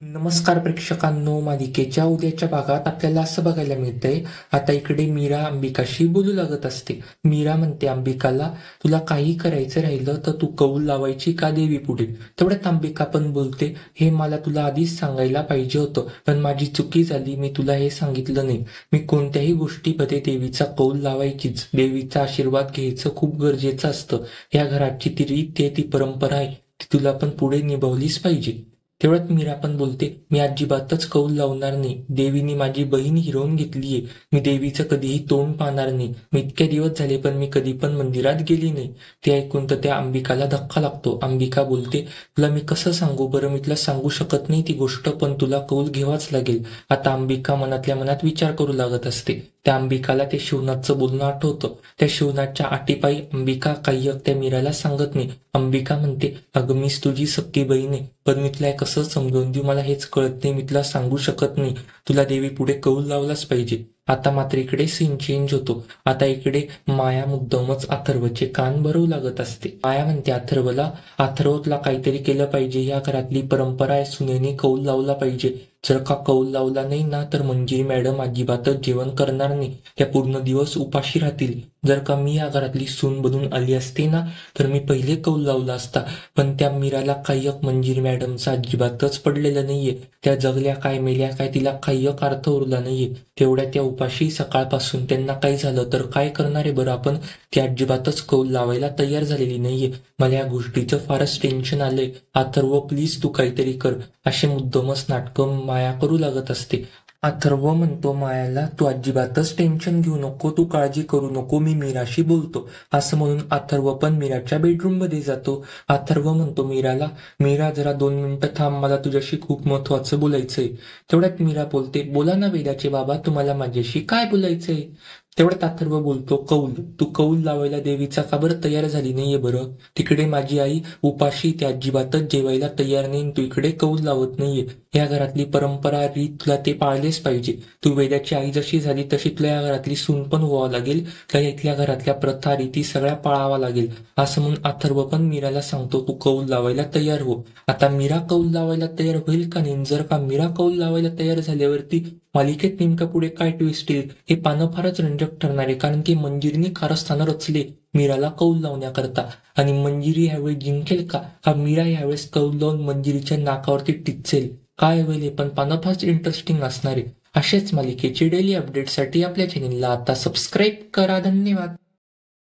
नमस्कार प्रेक्षकांनो, मालिकेच्या उद्याच्या भागात आपल्याला असं बघायला मिळतंय. आता इकडे मीरा अंबिकाशी बोलू लागत असते. मीरा म्हणते अंबिकाला, तुला काही करायचं राहिलं तर तू कौल लावायची का देवी पुढे. तेवढ्यात अंबिका पण बोलते, हे मला तुला आधीच सांगायला पाहिजे होतं, पण माझी चुकी झाली, मी तुला हे सांगितलं नाही. मी कोणत्याही गोष्टीमध्ये देवीचा कौल लावायचीच. देवीचा आशीर्वाद घ्यायचं खूप गरजेचं असतं. या घराची ती रीत आहे, ती परंपरा आहे, ती तुला पण पुढे निभावलीच पाहिजे. तेवढ्यात मीरा पण बोलते, मी अजिबातच कौल लावणार नाही. देवीने माझी बहीण हिरवून घेतलीये. मी देवीचं कधीही तोंड पाहणार नाही. मी इतके दिवस झाले पण मी कधी पण मंदिरात गेली नाही. ते ऐकून तर त्या अंबिकाला धक्का लागतो. अंबिका बोलते, तुला मी कसं सांगू बरं, मी तुला सांगू शकत नाही ती गोष्ट, पण तुला कौल घ्यावाच लागेल. आता अंबिका मनातल्या मनात विचार करू लागत असते. त्या अंबिकाला ते शिवनाथचं बोलणं आठवतं. त्या शिवनाथच्या आटीपायी अंबिका काही त्या मीराला सांगत नाही. अंबिका म्हणते, अगं मीच तुझी सक्की बहीण आहे, पण मी तुला कसं समजावून देऊ मला हेच कळत नाही. मी तुला सांगू शकत नाही. तुला देवी पुढे कौल लावलाच पाहिजे. आता मात्र इकडे सीन चेंज होतो. आता इकडे माया मुद्दामच अथर्वचे कान भरवू लागत असते. माया म्हणते अथर्वला, अथर्व तुला काहीतरी केलं पाहिजे. या घरातली परंपरा आहे, सुनेने कौल लावला पाहिजे. जर का कौल लावला नाही ना तर मंजिरी मॅडम अजिबातच जेवण करणार नाही. त्या पूर्ण दिवस उपाशी राहतील. जर का मी या घरातली सून बनून आली असते ना तर मी पहिले कौल लावला असता, पण त्या मीराला काही मंजिरी मॅडमचा अजिबातच पडलेलं नाहीये. त्या जगल्या काय मेल्या काय तिला काही अर्थ उरला नाहीये. तेवढ्या त्या उपाशी सकाळपासून त्यांना काही झालं तर काय करणार आहे बरं आपण. ती अजिबातच कौल लावायला तयार झालेली नाहीये. मला या गोष्टीचं फारच टेन्शन आलंय. अथर्व प्लीज तू काहीतरी कर. असे मुद्दामच नाटकं माया करू लागत असते. अथर्व म्हणतो मायाला, तू अजिबातच टेन्शन घेऊ नको, तू काळजी करू नको, मी मीराशी बोलतो. असं म्हणून अथर्व पण मीराच्या बेडरूम मध्ये जातो. अथर्व म्हणतो मीराला, मीरा जरा 2 मिनिटं थांब, मला तुझ्याशी खूप महत्वाचं बोलायचंय. तेवढ्यात मीरा बोलते, बोला ना वेदाचे बाबा, तुम्हाला माझ्याशी काय बोलायचंय. तेवढ्यात अथर्व बोलतो, कौल, तू कौल लावायला देवीचा का बरं तयार झाली नाहीये बरं. तिकडे माझी आई उपाशी, त्या अजिबातच जेवायला तयार नाही, तू इकडे कौल लावत नाहीये. या घरातली परंपरा रीत तुला ते पाळलेच पाहिजे. तू वेदाची आई जशी झाली तशी तुला या घरातली सून पण व्हावं लागेल. तुला इथल्या घरातल्या प्रथा रीती सगळ्या पाळावा लागेल. असं म्हणून अथर्व पण मीराला सांगतो, तू कौल लावायला तयार हो. आता मीरा कौल लावायला तयार होईल का नाही. जर का मीरा कौल लावायला तयार झाल्यावरती मालिकेत नेमका पुढे काय ट्विस्ट येईल हे पाहणं फारच रंजक ठरणार आहे. कारण की मंजिरीने कारस्थानं रचले मीराला कौल लावण्याकरता, आणि मंजिरी ह्यावेळी जिंकेल का मीरा ह्यावेळेस कौल लावून मंजिरीच्या नाकावरती टिचेल, काय होईल हे पण पाहणं फारच इंटरेस्टिंग असणार आहे. असेच मालिकेचे डेली अपडेटसाठी आपल्या चॅनेलला आता सबस्क्राईब करा. धन्यवाद.